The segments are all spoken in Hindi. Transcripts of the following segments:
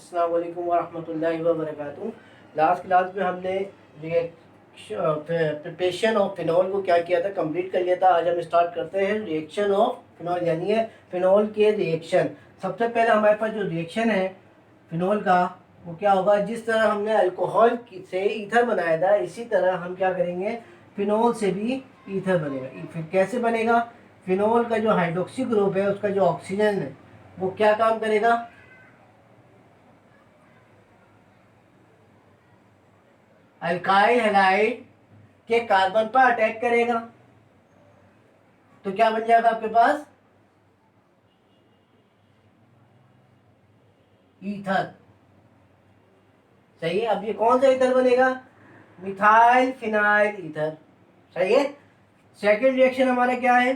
अस्सलाम वालेकुम वरहमतुल्लाहि वबरकातुहू। लास्ट क्लास में हमने प्रिपरेशन ऑफ फिनॉल को क्या किया था, कंप्लीट कर लिया था। आज हम स्टार्ट करते हैं रिएक्शन ऑफ फिनॉल, यानी है फिनॉल के रिएक्शन। सबसे पहले हमारे पास जो रिएक्शन है फिनॉल का वो क्या होगा, जिस तरह हमने अल्कोहल से ईथर बनाया था इसी तरह हम क्या करेंगे, फिनॉल से भी ईथर बनेगा। फिर कैसे बनेगा, फिनॉल का जो हाइड्रोक्सी ग्रुप है उसका जो ऑक्सीजन है वो क्या काम करेगा, अल्काइल हैलाइड के कार्बन पर अटैक करेगा। तो क्या बन जाएगा आपके पास, ईथर। सही है। अब ये कौन सा ईथर बनेगा, मिथाइल फिनाइल ईथर। सही है। सेकेंड रिएक्शन हमारा क्या है,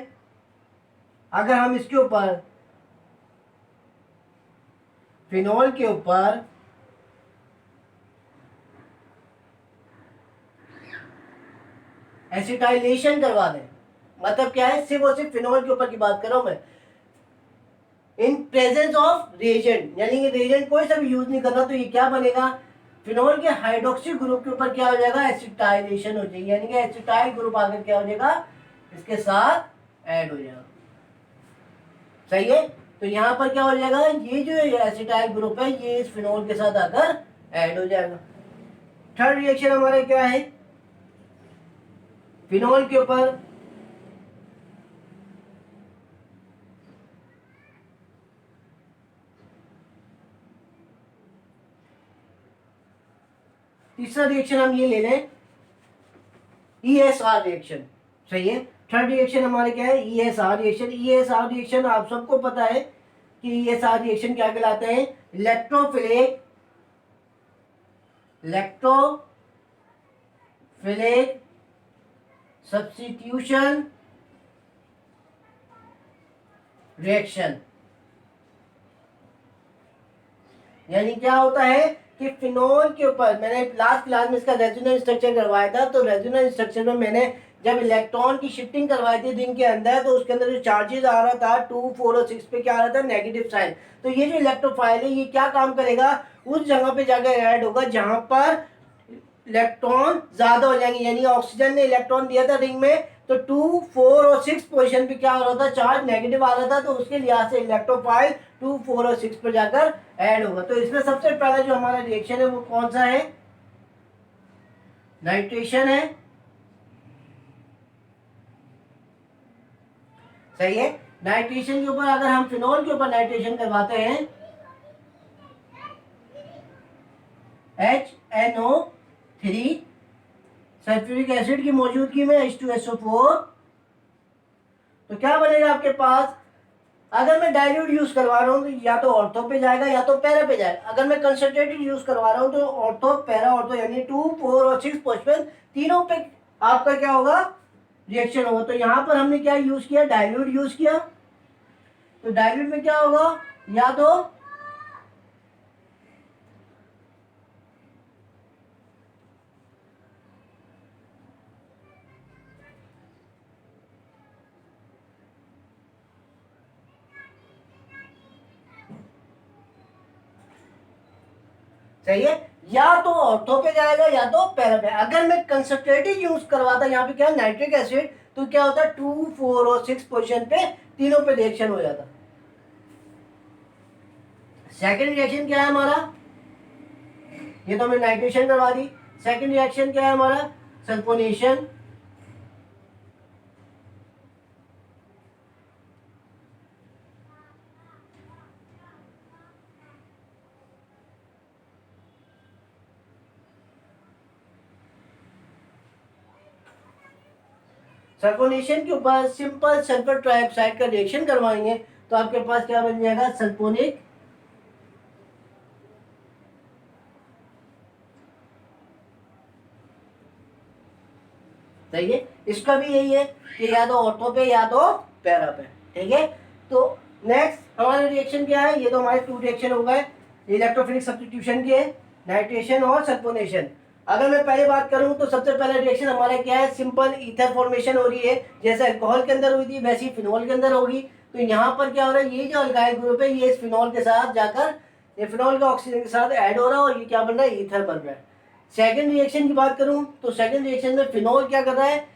अगर हम इसके ऊपर फिनॉल के ऊपर एसिटाइलेशन करवा दें, मतलब क्या है, सिर्फ और सिर्फ फिनॉल के ऊपर की बात कर रहा हूं मैं, इन प्रेजेंस ऑफ रिएजेंट, यानी कि रिएजेंट कोई सा भी यूज नहीं करना, तो ये क्या बनेगा, फिनॉल के हाइड्रोक्सी ग्रुप के ऊपर क्या हो जाएगा, एसिटाइलेशन हो जाएगी, यानी कि एसिटाइल ग्रुप आकर क्या हो जाएगा, इसके साथ ऐड हो जाएगा। सही है। तो यहां पर क्या हो जाएगा, ये जो एसिटाइल ग्रुप है ये इस फिनॉल के साथ आकर ऐड हो जाएगा। थर्ड रिएक्शन हमारा क्या है, फिनॉल के ऊपर तीसरा रिएक्शन हम ये ले लें, ESR रिएक्शन। सही है। थर्ड रिएक्शन हमारे क्या है, ESR रिएक्शन। ESR रिएक्शन आप सबको पता है कि ESR रिएक्शन क्या कहलाते हैं, इलेक्ट्रोफिलिक सब्स्टिट्यूशन रिएक्शन। यानी क्या होता है कि फिनॉल के ऊपर, मैंने लास्ट क्लास में इसका रेजोनेंस स्ट्रक्चर करवाया था, तो रेजोनेंस स्ट्रक्चर में मैंने जब इलेक्ट्रॉन की शिफ्टिंग करवाई थी रिंग के अंदर, तो उसके अंदर जो चार्जेस आ रहा था 2, 4 और 6 पे क्या आ रहा था, नेगेटिव साइन। तो ये जो इलेक्ट्रोफाइल है ये क्या काम करेगा, उस जगह पे जाकर ऐड होगा जहां पर इलेक्ट्रॉन ज्यादा हो जाएंगे, यानी ऑक्सीजन ने इलेक्ट्रॉन दिया था रिंग में, तो 2, 4 और 6 पोजीशन पे क्या हो रहा था, चार्ज नेगेटिव आ रहा था, तो उसके लिहाज से इलेक्ट्रोफाइल 2, 4 और 6 पर जाकर ऐड होगा। तो इसमें सबसे पहला जो हमारा रिएक्शन है वो कौन सा है, नाइट्रेशन है। सही है। नाइट्रेशन के ऊपर अगर हम फिनॉल के ऊपर नाइट्रेशन करवाते हैं, HNO3 सल्फ्यूरिक एसिड की मौजूदगी में H2SO4, तो क्या बनेगा आपके पास, अगर मैं डाइल्यूट यूज करवा रहा हूं तो या तो ऑर्थो पे जाएगा या तो पैरा पे जाएगा। अगर मैं कंसंट्रेटेड यूज करवा रहा हूं तो ऑर्थो, पैरा, ऑर्थो, यानी 2, 4 और 6 पोजीशन तीनों पे आपका क्या होगा, रिएक्शन होगा। तो यहां पर हमने क्या यूज किया, डाइल्यूट यूज किया। तो डाइल्यूट में क्या होगा, या तो सही है, या तो ऑर्थो पे जाएगा या तो पैरा पे। अगर मैं कंसंट्रेटेड यूज करवाता, यहाँ पे क्या है नाइट्रिक एसिड, तो क्या होता है 2, 4 और 6 पोजीशन पे तीनों पे रिएक्शन हो जाता। सेकंड रिएक्शन क्या है हमारा, ये तो हमने नाइट्रेशन करवा दी। सेकंड रिएक्शन क्या है हमारा, सल्फोनेशन। सल्फोनेशन के ऊपर सिंपल सल्फर ट्राइऑक्साइड का रिएक्शन करवाएंगे तो आपके पास क्या बन जाएगा, सल्फोनिक सही है। इसका भी यही है कि या तो ऑर्थो पे या तो पैरा पे। ठीक है। तो नेक्स्ट हमारा रिएक्शन क्या है, ये तो हमारे 2 रिएक्शन हो गए इलेक्ट्रोफिलिक सब्स्टिट्यूशन के, नाइट्रेशन और सल्फोनेशन। अगर मैं पहले बात करूं तो सबसे पहला रिएक्शन हमारा क्या है, सिंपल ईथर फॉर्मेशन हो रही है, जैसे अल्कोहल के अंदर हुई थी वैसी फिनॉल के अंदर होगी। तो यहाँ पर क्या हो रहा है, ये जो अल्काइल ग्रुप है ये इस फिनॉल के साथ जाकर ये फिनॉल का ऑक्सीजन के साथ ऐड हो रहा है और ये क्या बन रहा है, ईथर बन रहा है। सेकंड रिएक्शन की बात करूं तो सेकंड रिएक्शन में फिनॉल क्या कर रहा है,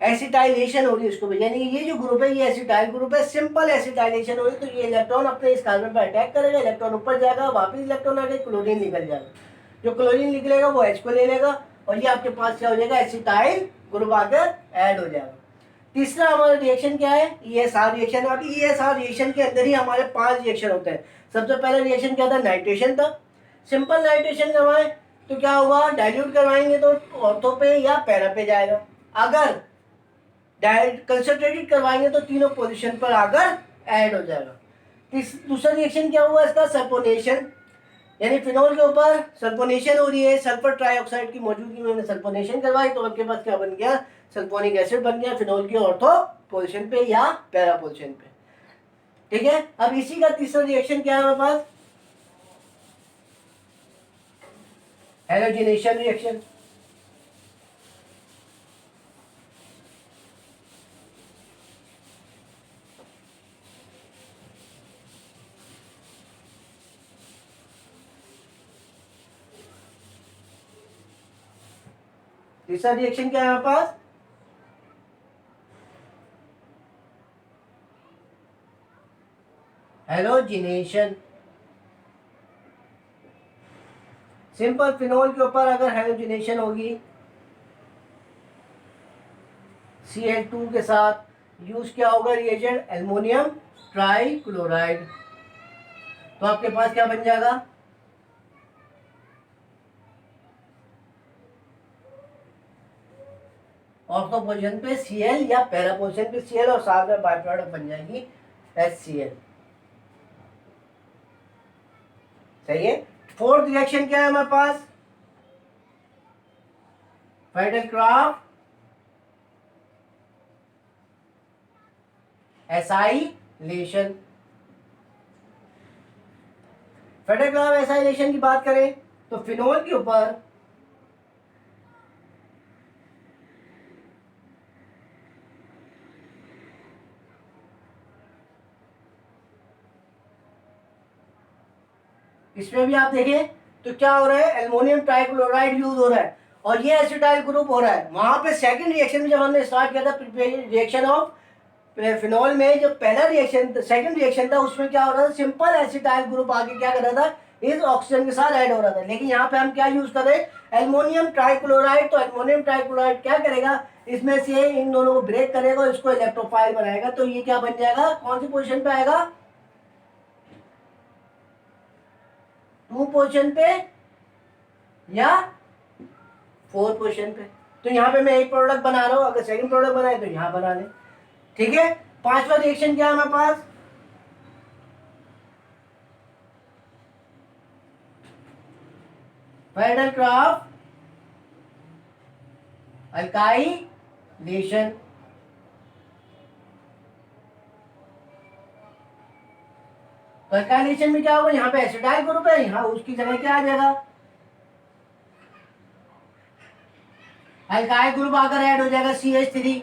एसिटाइलेशन हो रही है उसको, यानी ये जो ग्रुप है ये एसिटाइल ग्रुप है, सिंपल एसिटाइलेशन हो रही है। तो ये इलेक्ट्रॉन अपने इस कार्बन पर अटैक करेगा, इलेक्ट्रॉन ऊपर जाएगा, वापस इलेक्ट्रॉन आगे क्लोरीन निकल जाएगा, जो क्लोरीन निकलेगा वो H को ले लेगा और ये आपके पास क्या हो जाएगा, एसिटाइल ग्रुप आकर ऐड हो जाएगा। तीसरा हमारा रिएक्शन क्या है, ESR रिएक्शन। अब ESR रिएक्शन के अंदर ही हमारे 5 रिएक्शन होते हैं। सबसे पहला रिएक्शन क्या था, नाइट्रेशन था। सिंपल नाइट्रेशन करवाएं तो क्या होगा, डाइल्यूट करवाएंगे तो ऑर्थो पे या पैरा पे जाएगा। अगर कंसंट्रेटेड करवाएंगे तो तीनों पोजीशन पर आकर ऐड हो जाएगा। दूसरा रिएक्शन क्या हुआ इसका, सल्फोनेशन, यानी फिनॉल के ऊपर सल्फोनेशन हो रही है, सल्फर ट्राइऑक्साइड की मौजूदगी में सल्फोनेशन करवाई तो आपके पास क्या बन गया, सल्फोनिक एसिड बन गया फिनॉल की ऑर्थो पोजीशन पे या पैरा पोजीशन पे। ठीक है, अब इसी का तीसरा रिएक्शन क्या है हमारे पास, हैलोजिनेशन रिएक्शन। तीसरा रिएक्शन क्या है हमारे पास, हैलोजिनेशन। सिंपल फिनॉल के ऊपर अगर हैलोजिनेशन होगी Cl2 के साथ, यूज क्या होगा रिएजेंट, एल्युमिनियम ट्राइक्लोराइड, तो आपके पास क्या बन जाएगा, ऑर्थो पोजीशन पे Cl या पैरा पोजीशन पे Cl और साथ में बाय प्रोडक्ट बन जाएगी HCl। सही है। फोर्थ रिएक्शन क्या है हमारे पास, फेडरक्राफ्ट एसाइलेशन। फेडरक्राफ्ट एसाइलेशन की बात करें तो फिनॉल के ऊपर इसमें भी आप देखें तो क्या हो रहा है, एल्युमिनियम ट्राइक्लोराइड यूज हो रहा है और ये एसिटाइल ग्रुप हो रहा है। वहां पे सेकंड रिएक्शन में जब हमने स्टार्ट किया था रिएक्शन ऑफ फिनॉल में, जो पहला रिएक्शन सेकंड रिएक्शन था उसमें क्या हो रहा था, सिंपल एसिटाइल ग्रुप आगे क्या कर रहा था, इस ऑक्सीजन के साथ ऐड हो रहा था। लेकिन यहाँ पे हम क्या यूज कर रहे हैं, एल्युमिनियम ट्राइक्लोराइड। तो एल्युमिनियम ट्राइक्लोराइड क्या करेगा, इसमें से इन दोनों को ब्रेक करेगा, इसको इलेक्ट्रोफाइल बनाएगा, तो ये क्या बन जाएगा, कौन सी पोजिशन पे आएगा, 2 पोजिशन पे या 4 पोजिशन पे। तो यहाँ पे मैं एक प्रोडक्ट बना रहा हूँ, अगर सेकंड प्रोडक्ट बनाए तो यहाँ बना ले। ठीक है, पांचवा रिएक्शन क्या है हमारे पास, फेडरक्राफ्ट अल्काइलेशन। तो अल्काइलेशन में क्या होगा, यहाँ पे एसिटाइल ग्रुप है, यहाँ उसकी जगह क्या आ जाएगा, अल्काइल ग्रुप आकर ऐड हो जाएगा CH3।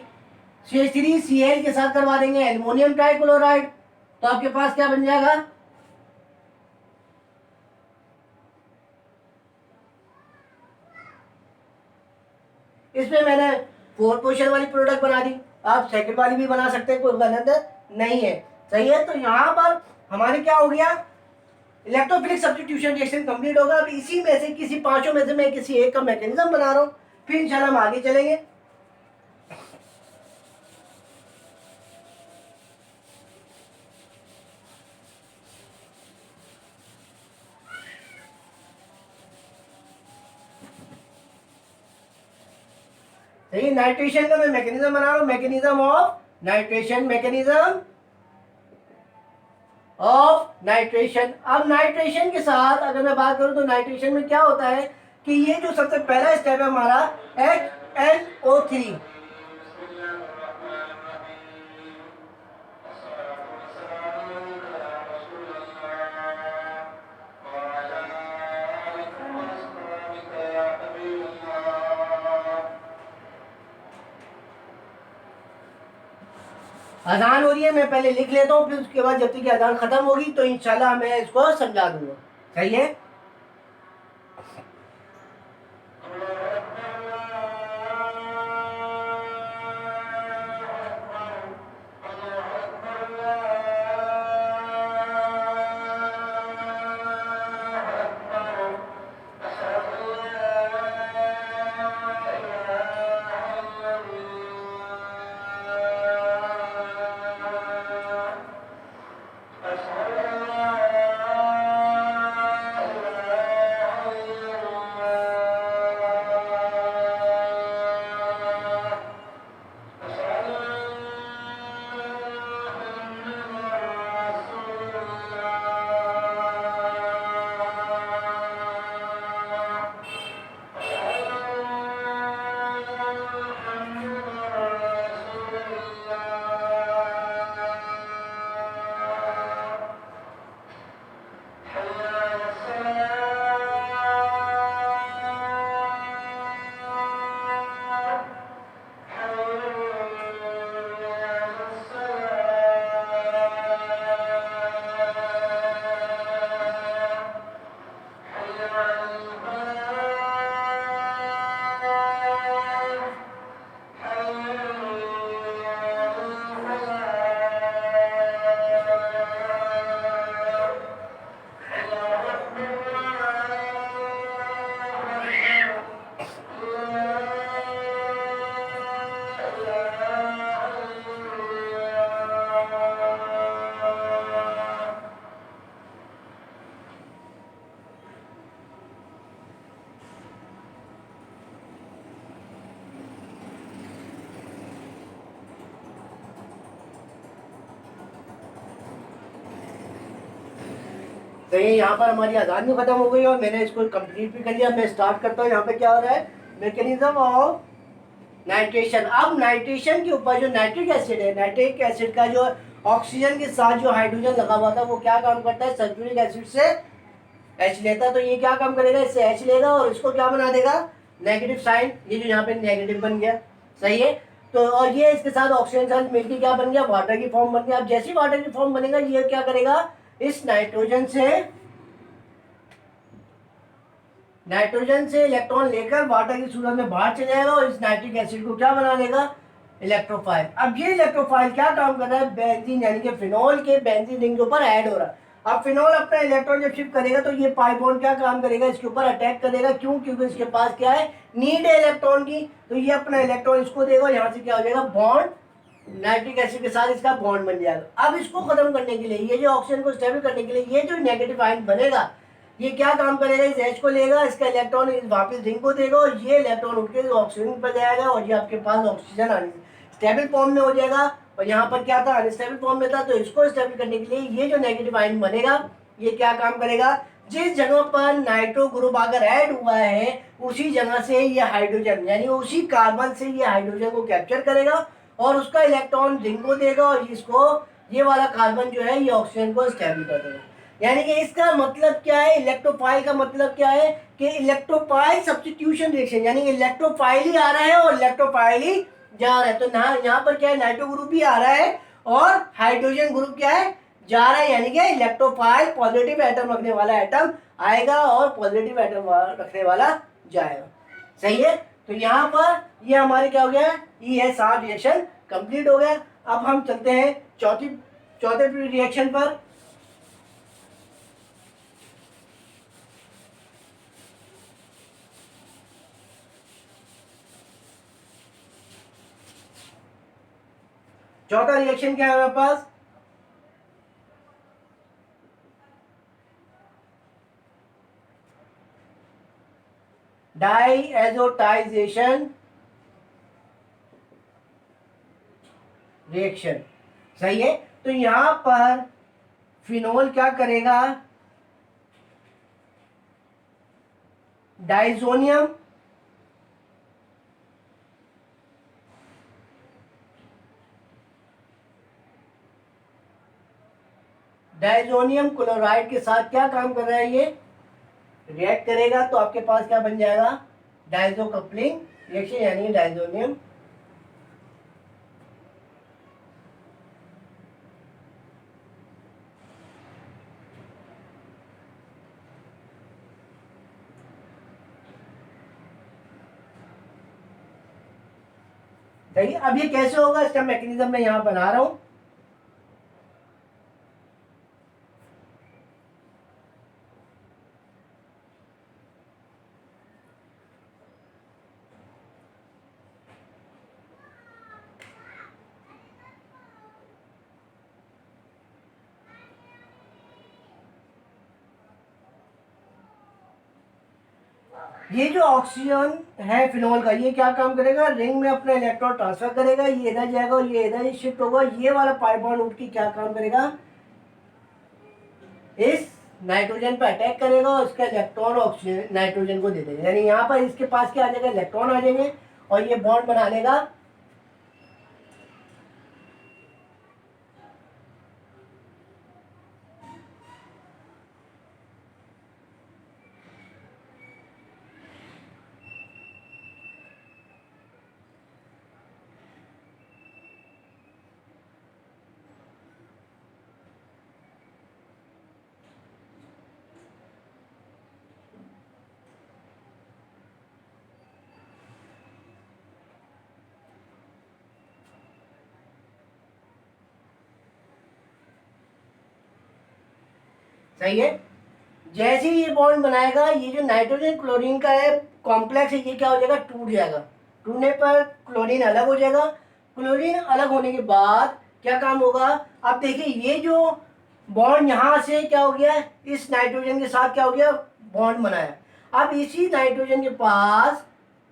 CH3 Cl के साथ करवा देंगे एल्युमिनियम ट्राइक्लोराइड, तो आपके पास क्या बन जाएगा, इसमें मैंने 4 पोजीशन वाली प्रोडक्ट बना दी, आप सेकंड वाली भी बना सकते हैं, कोई गलत नहीं है। सही है, तो यहाँ पर हमारे क्या हो गया, इलेक्ट्रोफिलिक सब्स्टिट्यूशन रिएक्शन कंप्लीट होगा। अब इसी में से किसी पांचों में से मैं किसी एक का मैकेनिज्म बना रहा हूँ, फिर इंशाल्लाह हम आगे चलेंगे। सही, नाइट्रेशन का मैं मैकेनिज्म बना रहा हूँ, mechanism of nitration, mechanism of nitration. अब नाइट्रेशन के साथ अगर मैं बात करूं तो नाइट्रेशन में क्या होता है कि ये जो सबसे पहला स्टेप है हमारा HNO3, अजान हो रही है, मैं पहले लिख लेता हूँ, फिर उसके बाद जब तक अजान खत्म होगी तो इंशाल्लाह मैं इसको समझा दूंगा। सही है। तो ये यहाँ पर हमारी अजान भी खत्म हो गई और मैंने इसको कंप्लीट भी कर लिया। मैं स्टार्ट करता हूँ। यहाँ पे क्या हो रहा है, मैकेनिज्म ऑफ नाइट्रेशन। अब नाइट्रेशन के ऊपर जो नाइट्रिक एसिड है, नाइट्रिक एसिड का जो ऑक्सीजन के साथ जो हाइड्रोजन लगा हुआ था वो क्या काम करता है, सल्फ्यूरिक एसिड से एच लेता है। तो ये क्या काम करेगा, इससे एच लेगा और इसको क्या बना देगा, नेगेटिव साइन। ये जो यहाँ पे नेगेटिव बन गया। सही है। तो और ये इसके साथ ऑक्सीजन साथ मिलकर क्या बन गया, वाटर की फॉर्म बन गया। अब जैसी वाटर की फॉर्म बनेगा ये क्या करेगा, इस नाइट्रोजन से इलेक्ट्रॉन लेकर वाटर की सूरत में बाहर चले जाएगा और इस नाइट्रिक एसिड को क्या बना लेगा, इलेक्ट्रोफाइल। अब ये इलेक्ट्रोफाइल क्या काम कर रहा है, बेंजीन यानी कि फिनोल के बेंजीन रिंग के ऊपर ऐड हो रहा है। अब फिनोल अपना इलेक्ट्रॉन जब शिफ्ट करेगा तो ये पाई बॉन्ड क्या काम करेगा, इसके ऊपर अटैक करेगा। क्यों, क्योंकि इसके पास क्या है, नीड है इलेक्ट्रॉन की। तो ये अपना इलेक्ट्रॉन इसको देगा और यहाँ से क्या हो जाएगा, बॉन्ड नाइट्रिक एसिड के साथ इसका बॉन्ड बन जाएगा। अब इसको खत्म करने के लिए, ये जो ऑक्सीजन को स्टेबल करने के लिए ये जो नेगेटिव आयन बनेगा ये क्या काम करेगा, इस H को लेगा, इसका इलेक्ट्रॉन वापस रिंग को देगा और ये इलेक्ट्रॉन उठ के ऑक्सीजन पर जाएगा और ये आपके पास ऑक्सीजन स्टेबल फॉर्म में हो जाएगा। और यहाँ पर क्या था, अनस्टेबल फॉर्म में था। तो इसको स्टेबल करने के लिए ये जो नेगेटिव आयन बनेगा ये क्या काम करेगा, जिस जगह पर नाइट्रो ग्रुप अगर ऐड हुआ है उसी जगह से ये हाइड्रोजन यानी उसी कार्बन से ये हाइड्रोजन को कैप्चर करेगा और उसका इलेक्ट्रॉन रिंग को देगा और इसको ये वाला कार्बन जो है ये ऑक्सीजन को स्टेबल कर देगा। यानी कि इसका मतलब क्या है, इलेक्ट्रोफाइल का मतलब क्या है कि इलेक्ट्रोफाइल सब्स्टिट्यूशन रिएक्शन, यानी इलेक्ट्रोफाइल ही आ रहा है और इलेक्ट्रोफाइल ही जा रहा है। तो यहाँ पर क्या है, नाइट्रो ग्रुप भी आ रहा है और हाइड्रोजन ग्रुप क्या है, जा रहा है। यानी कि इलेक्ट्रोफाइल पॉजिटिव एटम रखने वाला एटम आएगा और पॉजिटिव एटम रखने वाला जाएगा। सही है। तो यहाँ पर ये हमारे क्या हो गया, ES8 रिएक्शन कंप्लीट हो गया। अब हम चलते हैं चौथे रिएक्शन पर। चौथा रिएक्शन क्या है हमारे पास, डाईएजोटाइजेशन रिएक्शन। सही है। तो यहां पर फिनोल क्या करेगा, डाइजोनियम क्लोराइड के साथ क्या काम कर रहा है, ये रिएक्ट करेगा। तो आपके पास क्या बन जाएगा, डाइजो कपलिंग रिएक्शन यानी डाइजोनियम सही है। अब ये कैसे होगा, इसका मैकेनिज्म मैं यहाँ बना रहा हूँ। ये जो ऑक्सीजन है फिनोल का, ये क्या काम करेगा, रिंग में अपना इलेक्ट्रॉन ट्रांसफर करेगा, ये इधर जाएगा और ये इधर शिफ्ट होगा। ये वाला पाई बॉन्ड उठ के क्या काम करेगा, इस नाइट्रोजन पर अटैक करेगा और इसका इलेक्ट्रॉन ऑक्सीजन नाइट्रोजन को दे देगा। यानी यहाँ पर इसके पास क्या आ जाएगा, इलेक्ट्रॉन आ जाएंगे और ये बॉन्ड बना लेगा। सही है। जैसे ही ये बॉन्ड बनाएगा, ये जो नाइट्रोजन क्लोरीन का है कॉम्प्लेक्स है, ये क्या हो जाएगा, टूट जाएगा। टूटने पर क्लोरीन अलग हो जाएगा। क्लोरीन अलग होने के बाद क्या काम होगा, अब देखिए ये जो बॉन्ड यहाँ से क्या हो गया, इस नाइट्रोजन के साथ क्या हो गया, बॉन्ड बनाया। अब इसी नाइट्रोजन के पास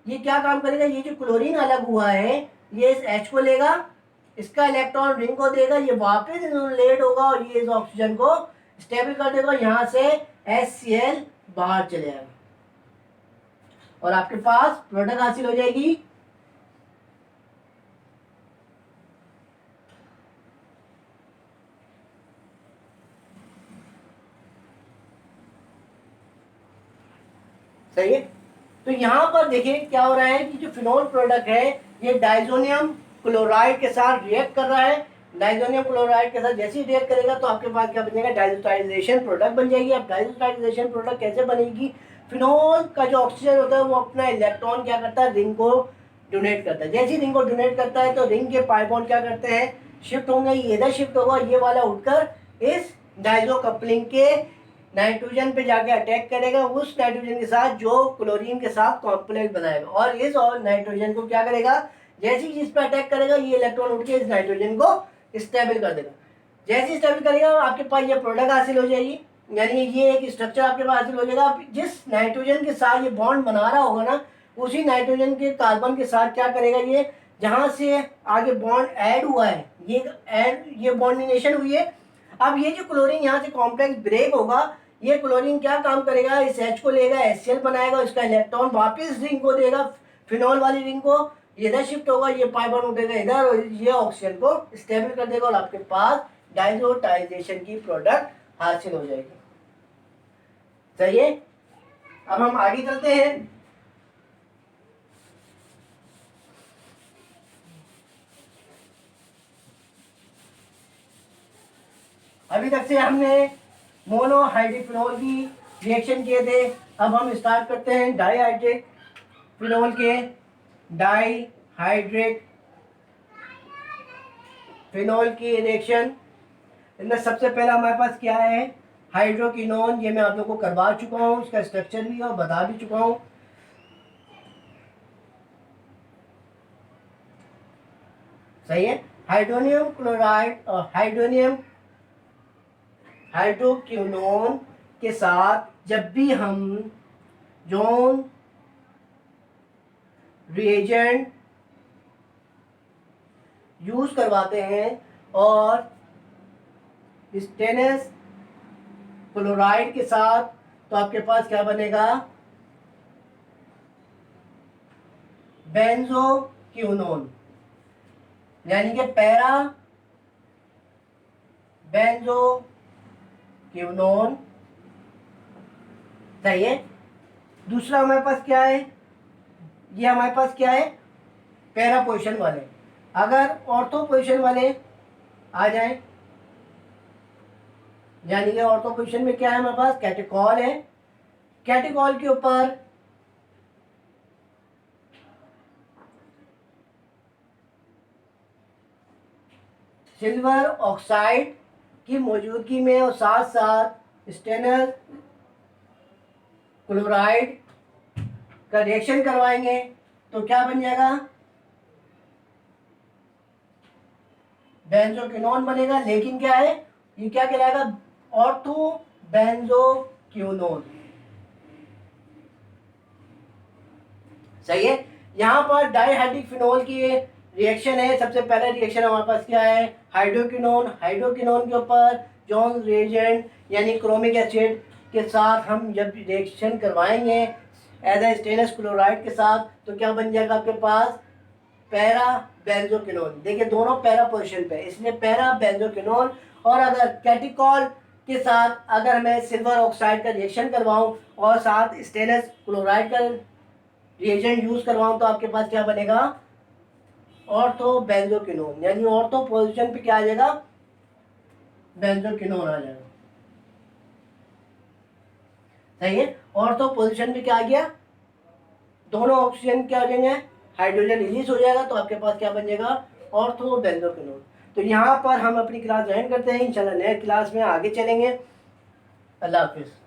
ये क्या काम करेगा, ये जो क्लोरीन अलग हुआ है, ये इस H को लेगा, इसका इलेक्ट्रॉन रिंग को देगा, ये वापस लेट होगा और ये इस ऑक्सीजन को स्टेबल कर देगा। यहाँ से HCl बाहर चले जाएगा और आपके पास प्रोडक्ट हासिल हो जाएगी। सही है। तो यहाँ पर देखिए क्या हो रहा है कि जो फिनोल प्रोडक्ट है ये डाइजोनियम क्लोराइड के साथ रिएक्ट कर रहा है। डाइजोनियम क्लोराइड के साथ जैसे ही रिएक्ट करेगा तो आपके पास क्या बनेगा, डाइजोटाइजेशन प्रोडक्ट बन जाएगी। अब डाइजोटाइजेशन प्रोडक्ट कैसे बनेगी, फिनोल का जो ऑक्सीजन होता है वो अपना इलेक्ट्रॉन क्या करता है, रिंग को डोनेट करता है। जैसे ही रिंग को डोनेट करता है तो रिंग के पाई बॉन्ड क्या करते हैं, शिफ्ट होंगे। ये इधर शिफ्ट होगा, ये वाला उठकर इस डाइजो कपलिंग के नाइट्रोजन पे जाके अटैक करेगा, उस नाइट्रोजन के साथ जो क्लोरीन के साथ कॉम्प्लेक्स बनाएगा और इस और नाइट्रोजन को क्या करेगा, जैसे ही जिस पे अटैक करेगा ये इलेक्ट्रॉन उठ के इस नाइट्रोजन को स्टेबल कर देगा। जैसे ही स्टेबल करेगा आपके पास ये प्रोडक्ट हासिल हो जाएगी। यानी ये एक स्ट्रक्चर आपके पास हासिल हो जाएगा। जिस नाइट्रोजन के साथ ये बॉन्ड बना रहा होगा ना, उसी नाइट्रोजन के कार्बन के साथ क्या करेगा, ये जहां से आगे बॉन्ड ऐड हुआ है, ये बॉन्डिनेशन हुई है। अब ये जो क्लोरीन यहाँ से कॉम्प्लेक्स ब्रेक होगा, ये क्लोरीन क्या काम करेगा, इस H को लेगा, HCl बनाएगा, इसका इलेक्ट्रॉन वापस रिंग को देगा, फिनोल वाली रिंग को, ये इधर शिफ्ट होगा, ये पाई बॉन्ड उठेगा इधर और ये ऑक्सीजन को स्टेबल कर देगा और आपके पास डाइजोटाइजेशन की प्रोडक्ट हासिल हो जाएगी। सही है। अब हम आगे चलते हैं। अभी तक से हमने मोनोहाइड्रिक की रिएक्शन किए थे। अब हम स्टार्ट करते हैं डाईहाइड्रिक फिनोल के। डाईहाइड्रिक फिनोल की रिएक्शन, इनमें सबसे पहला हमारे पास क्या है, हाइड्रोकिनोन। ये मैं आप लोगों को करवा चुका हूँ, इसका स्ट्रक्चर भी और बता भी चुका हूँ। सही है। हाइड्रोनियम क्लोराइड और हाइड्रोक्विनोन के साथ जब भी हम जोन रिएजेंट यूज करवाते हैं और स्टेनस क्लोराइड के साथ, तो आपके पास क्या बनेगा, बेंजोक्विनोन, यानी कि पैरा बेंजोक्विनोन। सही है। दूसरा हमारे पास क्या है, ये हमारे पास क्या है, पैरा पोजीशन वाले। अगर ऑर्थो पोजीशन वाले आ जाएं, यानी कि ऑर्थो पोजीशन में क्या है हमारे पास, कैटेकॉल है। कैटेकॉल के ऊपर सिल्वर ऑक्साइड की मौजूदगी में और साथ साथ स्टेनर क्लोराइड का रिएक्शन करवाएंगे तो क्या बन जाएगा, बेंजोक्विनोन बनेगा। लेकिन क्या है, ये क्या कहलाएगा, ऑर्थो बेंजोक्विनोन। सही है। यहाँ पर डाइहाइड्रिक फिनोल की रिएक्शन है। सबसे पहला रिएक्शन हमारे पास क्या है, हाइड्रोक्विनोन। हाइड्रोक्विनोन के ऊपर जॉन रिएजेंट यानी क्रोमिक एसिड के साथ हम जब रिएक्शन करवाएंगे एज ए स्टेनलेस क्लोराइड के साथ तो क्या बन जाएगा आपके पास, पैरा बेंजोक्विनोन। देखिए दोनों पैरा पोजीशन पे, इसलिए पैरा बेंजोक्विनोन। और अगर कैटिकॉल के साथ अगर मैं सिल्वर ऑक्साइड का रिएक्शन करवाऊं और साथ स्टेनलेस क्लोराइड का रिएजेंट यूज करवाऊं तो आपके पास क्या बनेगा, ऑर्थो बेंजोक्विनोन। यानी ऑर्थो पोजीशन पे क्या आ जाएगा, बेंजोक्विनोन आ जाएगा। सही है। ऑर्थो पोजीशन पे क्या आ गया, दोनों ऑक्सीजन क्या हो जाएंगे, हाइड्रोजन रिलीज हो जाएगा तो आपके पास क्या बन जाएगा, ऑर्थो बेंजोक्विनोन। तो यहाँ पर हम अपनी क्लास ज्वाइन करते हैं। इंशाल्लाह नेक्स्ट क्लास में आगे चलेंगे। अल्लाह हाफिज़।